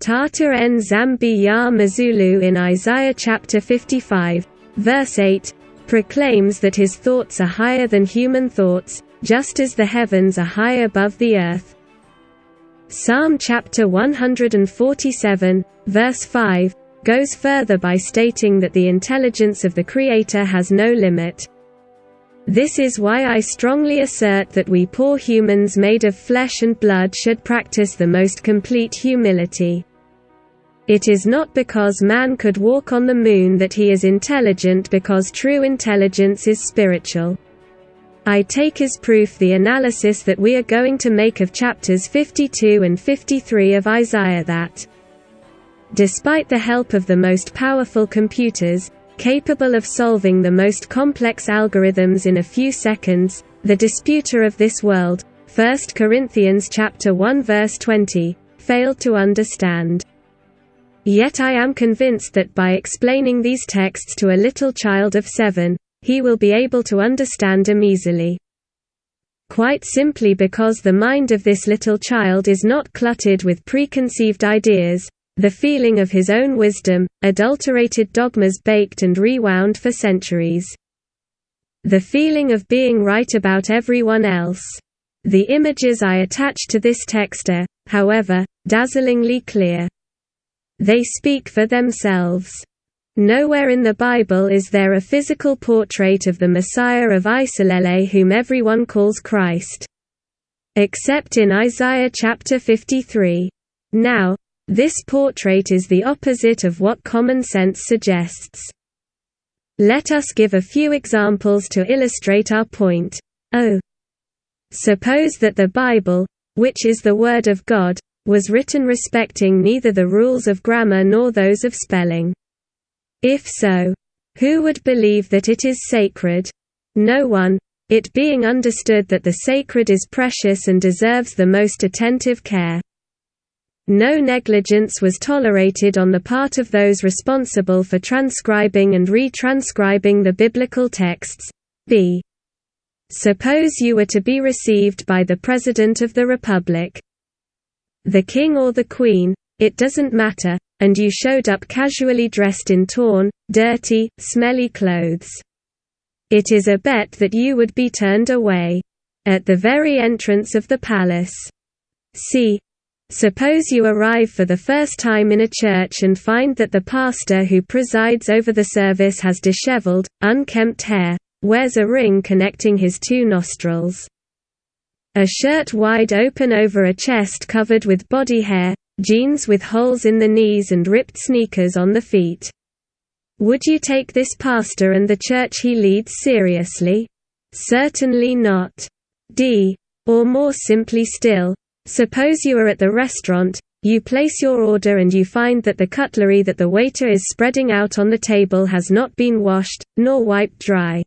Tata en Zambi ya Mazulu in Isaiah chapter 55, verse 8, proclaims that his thoughts are higher than human thoughts, just as the heavens are high above the earth. Psalm chapter 147, verse 5, goes further by stating that the intelligence of the Creator has no limit. This is why I strongly assert that we poor humans made of flesh and blood should practice the most complete humility. It is not because man could walk on the moon that he is intelligent, because true intelligence is spiritual. I take as proof the analysis that we are going to make of chapters 52 and 53 of Isaiah that, despite the help of the most powerful computers, capable of solving the most complex algorithms in a few seconds, the disputer of this world, 1 Corinthians chapter 1 verse 20, failed to understand. Yet I am convinced that by explaining these texts to a little child of 7, he will be able to understand them easily. Quite simply because the mind of this little child is not cluttered with preconceived ideas, the feeling of his own wisdom, adulterated dogmas baked and rewound for centuries. The feeling of being right about everyone else. The images I attach to this text are, however, dazzlingly clear. They speak for themselves. Nowhere in the Bible is there a physical portrait of the Messiah of Israel whom everyone calls Christ, except in Isaiah chapter 53. Now, this portrait is the opposite of what common sense suggests. Let us give a few examples to illustrate our point. Suppose that the Bible, which is the Word of God, was written respecting neither the rules of grammar nor those of spelling. If so, who would believe that it is sacred? No one, it being understood that the sacred is precious and deserves the most attentive care. No negligence was tolerated on the part of those responsible for transcribing and retranscribing the biblical texts. b. Suppose you were to be received by the President of the Republic, the King or the Queen, it doesn't matter, and you showed up casually dressed in torn, dirty, smelly clothes. It is a bet that you would be turned away at the very entrance of the palace. c. Suppose you arrive for the first time in a church and find that the pastor who presides over the service has disheveled, unkempt hair, wears a ring connecting his two nostrils, a shirt wide open over a chest covered with body hair, jeans with holes in the knees and ripped sneakers on the feet. Would you take this pastor and the church he leads seriously? Certainly not. d. Or more simply still, suppose you are at the restaurant, you place your order and you find that the cutlery that the waiter is spreading out on the table has not been washed, nor wiped dry.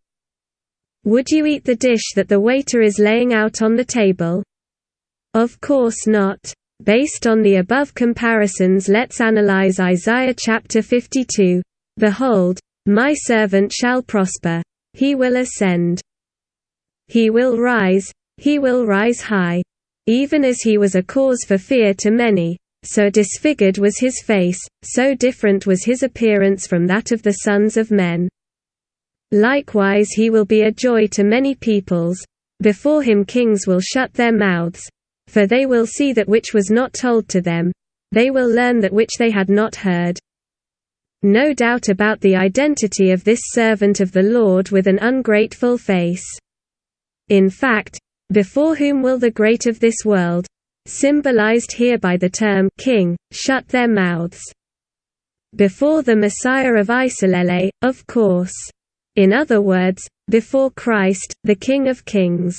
Would you eat the dish that the waiter is laying out on the table? Of course not. Based on the above comparisons, let's analyze Isaiah chapter 52. Behold, my servant shall prosper. He will ascend. He will rise high. Even as he was a cause for fear to many, so disfigured was his face, so different was his appearance from that of the sons of men. Likewise he will be a joy to many peoples. Before him kings will shut their mouths, for they will see that which was not told to them. They will learn that which they had not heard. No doubt about the identity of this servant of the Lord with an ungrateful face. In fact, before whom will the great of this world, symbolized here by the term king, shut their mouths? Before the Messiah of Israel, of course. In other words, before Christ, the King of Kings.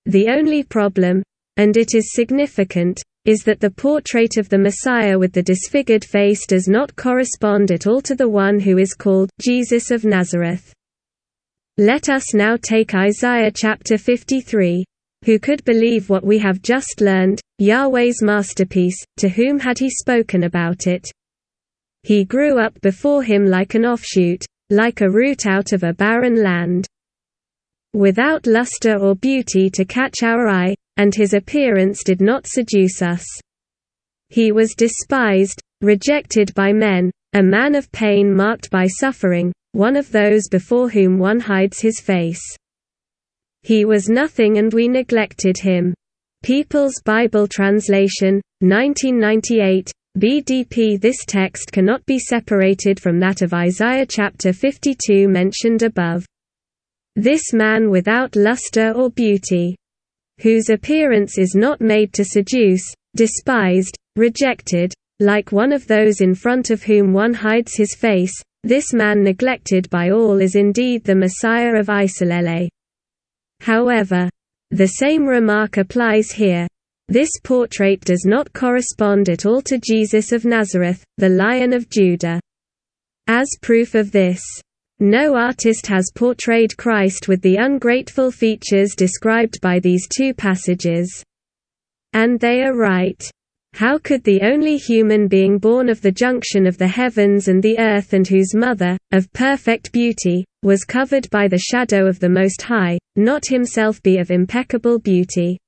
The only problem, and it is significant, is that the portrait of the Messiah with the disfigured face does not correspond at all to the one who is called Jesus of Nazareth. Let us now take Isaiah chapter 53. Who could believe what we have just learned, Yahweh's masterpiece, to whom had he spoken about it? He grew up before him like an offshoot, like a root out of a barren land, without luster or beauty to catch our eye, and his appearance did not seduce us. He was despised, rejected by men, a man of pain marked by suffering, one of those before whom one hides his face. He was nothing and we neglected him. People's Bible Translation, 1998, BDP. This text cannot be separated from that of Isaiah chapter 52 mentioned above. This man without luster or beauty, whose appearance is not made to seduce, despised, rejected, like one of those in front of whom one hides his face, this man neglected by all is indeed the Messiah of Israel. However, the same remark applies here. This portrait does not correspond at all to Jesus of Nazareth, the Lion of Judah. As proof of this, no artist has portrayed Christ with the ungrateful features described by these two passages. And they are right. How could the only human being born of the junction of the heavens and the earth and whose mother, of perfect beauty, was covered by the shadow of the Most High, not himself be of impeccable beauty?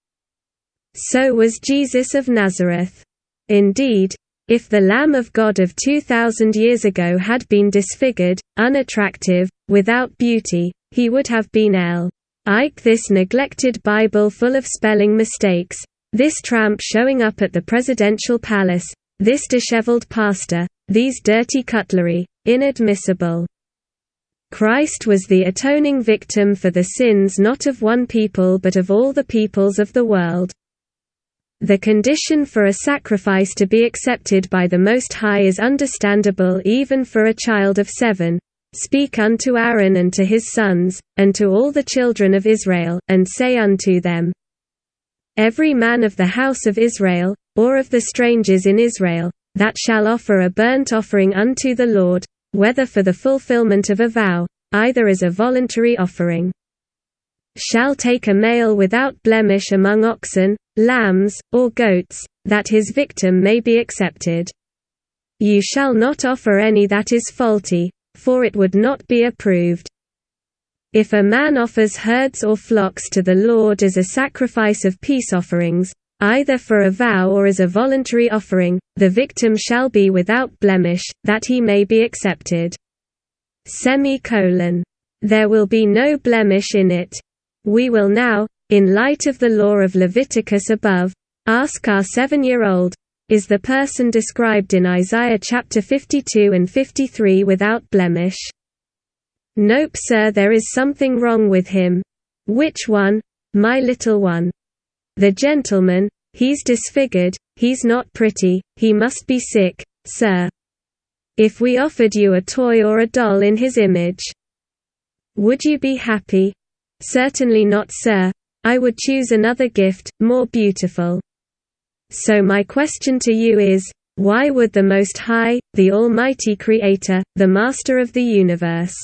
So was Jesus of Nazareth. Indeed, if the Lamb of God of 2,000 years ago had been disfigured, unattractive, without beauty, he would have been like this neglected Bible full of spelling mistakes, this tramp showing up at the presidential palace, this disheveled pastor, these dirty cutlery, inadmissible. Christ was the atoning victim for the sins not of one people but of all the peoples of the world. The condition for a sacrifice to be accepted by the Most High is understandable even for a child of 7. Speak unto Aaron and to his sons, and to all the children of Israel, and say unto them, every man of the house of Israel, or of the strangers in Israel, that shall offer a burnt offering unto the Lord, whether for the fulfillment of a vow, either as a voluntary offering, shall take a male without blemish among oxen, lambs, or goats, that his victim may be accepted. You shall not offer any that is faulty, for it would not be approved. If a man offers herds or flocks to the Lord as a sacrifice of peace offerings, either for a vow or as a voluntary offering, the victim shall be without blemish, that he may be accepted. There will be no blemish in it. We will now, in light of the law of Leviticus above, ask our 7-year-old, is the person described in Isaiah chapter 52 and 53 without blemish? Nope, sir, there is something wrong with him. Which one, my little one? The gentleman, he's disfigured, he's not pretty, he must be sick, sir. If we offered you a toy or a doll in his image, would you be happy? Certainly not, sir. I would choose another gift, more beautiful. So my question to you is, why would the Most High, the Almighty Creator, the Master of the universe,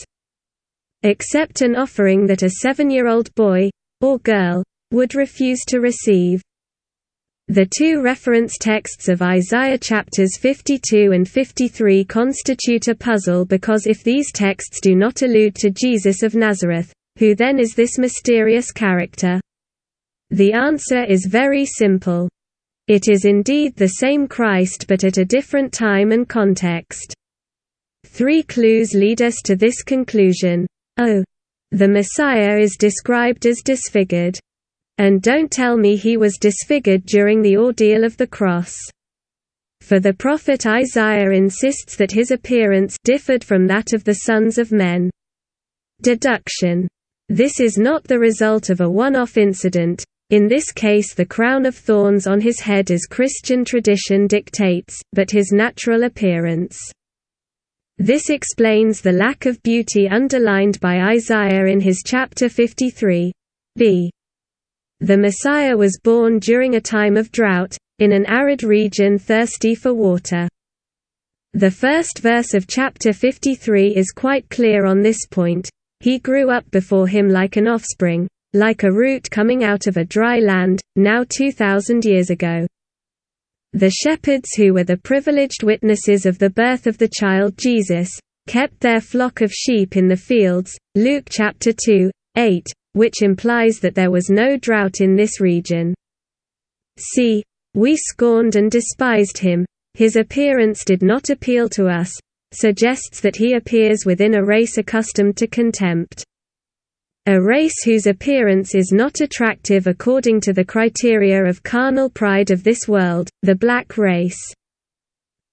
accept an offering that a 7-year-old boy, or girl, would refuse to receive? The two reference texts of Isaiah chapters 52 and 53 constitute a puzzle because if these texts do not allude to Jesus of Nazareth, who then is this mysterious character? The answer is very simple. It is indeed the same Christ but at a different time and context. 3 clues lead us to this conclusion. The Messiah is described as disfigured. And don't tell me he was disfigured during the ordeal of the cross. For the prophet Isaiah insists that his appearance differed from that of the sons of men. Deduction. This is not the result of a one-off incident, in this case the crown of thorns on his head as Christian tradition dictates, but his natural appearance. This explains the lack of beauty underlined by Isaiah in his chapter 53. B. The Messiah was born during a time of drought, in an arid region thirsty for water. The first verse of chapter 53 is quite clear on this point. He grew up before him like an offspring, like a root coming out of a dry land, now 2,000 years ago. The shepherds who were the privileged witnesses of the birth of the child Jesus, kept their flock of sheep in the fields, Luke chapter 2:8, which implies that there was no drought in this region. See, we scorned and despised him, his appearance did not appeal to us, suggests that he appears within a race accustomed to contempt. A race whose appearance is not attractive according to the criteria of carnal pride of this world, the black race.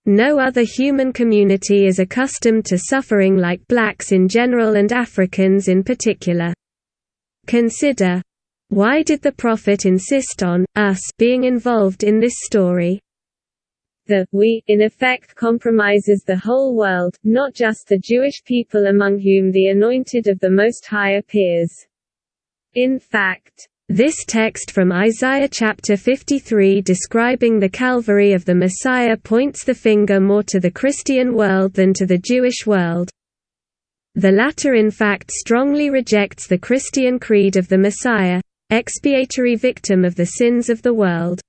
No other human community is accustomed to suffering like blacks in general and Africans in particular. Consider, why did the prophet insist on us being involved in this story? The we, in effect, compromises the whole world, not just the Jewish people among whom the anointed of the Most High appears. In fact, this text from Isaiah chapter 53 describing the Calvary of the Messiah points the finger more to the Christian world than to the Jewish world. The latter in fact strongly rejects the Christian creed of the Messiah, expiatory victim of the sins of the world.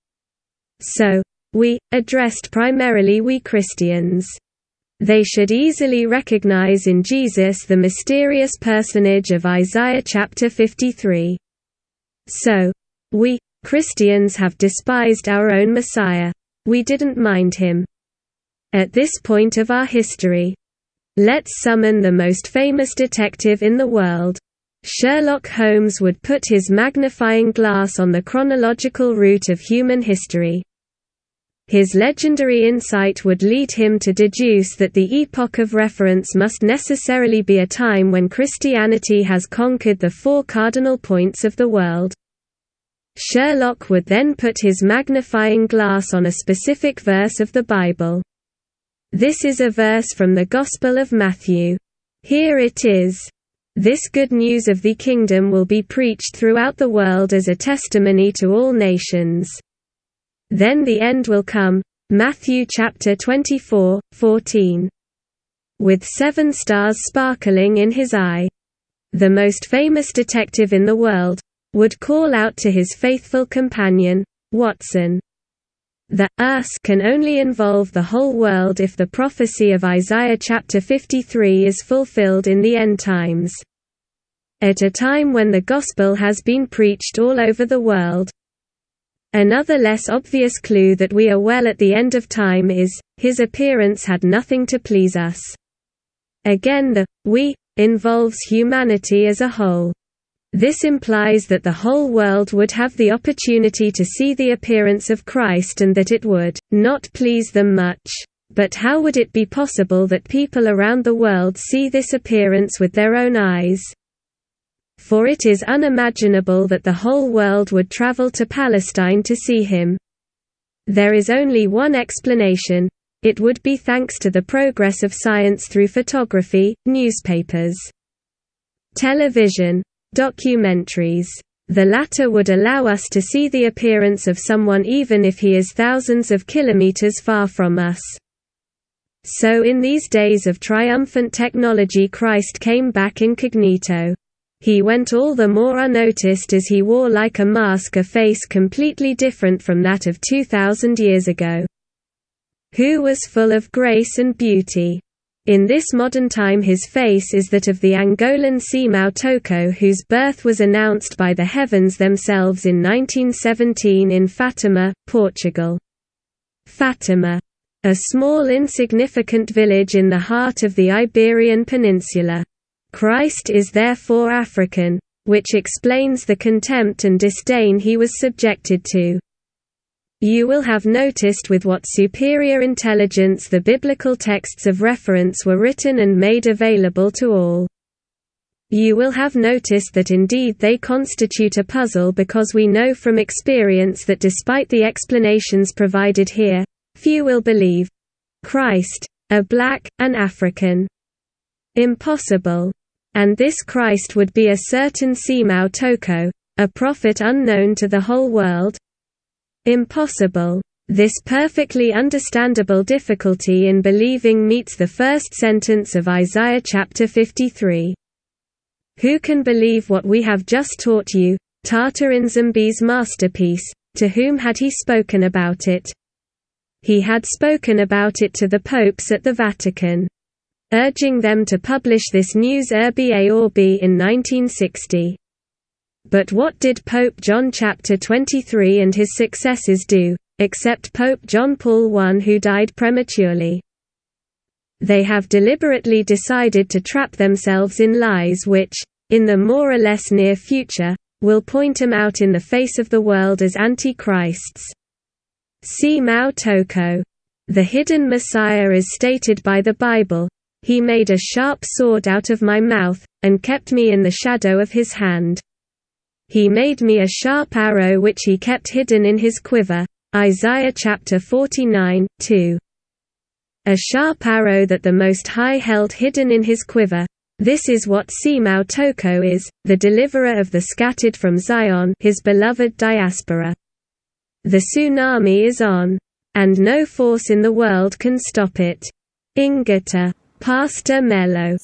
So, we, addressed primarily we Christians. They should easily recognize in Jesus the mysterious personage of Isaiah chapter 53. So, we, Christians have despised our own Messiah. We didn't mind him. At this point of our history, let's summon the most famous detective in the world. Sherlock Holmes would put his magnifying glass on the chronological route of human history. His legendary insight would lead him to deduce that the epoch of reference must necessarily be a time when Christianity has conquered the four cardinal points of the world. Sherlock would then put his magnifying glass on a specific verse of the Bible. This is a verse from the Gospel of Matthew. Here it is. This good news of the kingdom will be preached throughout the world as a testimony to all nations. Then the end will come. Matthew chapter 24:14. With 7 stars sparkling in his eye, the most famous detective in the world would call out to his faithful companion, Watson. The us can only involve the whole world if the prophecy of Isaiah chapter 53 is fulfilled in the end times. At a time when the gospel has been preached all over the world. Another less obvious clue that we are well at the end of time is, his appearance had nothing to please us. Again the we involves humanity as a whole. This implies that the whole world would have the opportunity to see the appearance of Christ and that it would not please them much. But how would it be possible that people around the world see this appearance with their own eyes? For it is unimaginable that the whole world would travel to Palestine to see him. There is only one explanation. It would be thanks to the progress of science through photography, newspapers, television, documentaries. The latter would allow us to see the appearance of someone even if he is thousands of kilometers far from us. So in these days of triumphant technology, Christ came back incognito. He went all the more unnoticed as he wore like a mask a face completely different from that of 2,000 years ago. Who was full of grace and beauty. In this modern time his face is that of the Angolan Simão Toko, whose birth was announced by the heavens themselves in 1917 in Fatima, Portugal. Fatima. A small insignificant village in the heart of the Iberian Peninsula. Christ is therefore African, which explains the contempt and disdain he was subjected to. You will have noticed with what superior intelligence the biblical texts of reference were written and made available to all. You will have noticed that indeed they constitute a puzzle because we know from experience that despite the explanations provided here, few will believe Christ, a black, an African. Impossible. And this Christ would be a certain Simão Toko, a prophet unknown to the whole world? Impossible. This perfectly understandable difficulty in believing meets the first sentence of Isaiah chapter 53. Who can believe what we have just taught you, Tartarinzambi's masterpiece? To whom had he spoken about it? He had spoken about it to the popes at the Vatican, urging them to publish this news urbi orbi in 1960. But what did Pope John chapter 23 and his successors do? except Pope John Paul I, who died prematurely. They have deliberately decided to trap themselves in lies which, in the more or less near future, will point them out in the face of the world as antichrists. See Mao Toko. The hidden Messiah is stated by the Bible. He made a sharp sword out of my mouth, and kept me in the shadow of his hand. He made me a sharp arrow which he kept hidden in his quiver. Isaiah chapter 49, 2. A sharp arrow that the Most High held hidden in his quiver. This is what Mao Toko is, the deliverer of the scattered from Zion, his beloved diaspora. The tsunami is on, and no force in the world can stop it. Ingeta. Pastor Melo.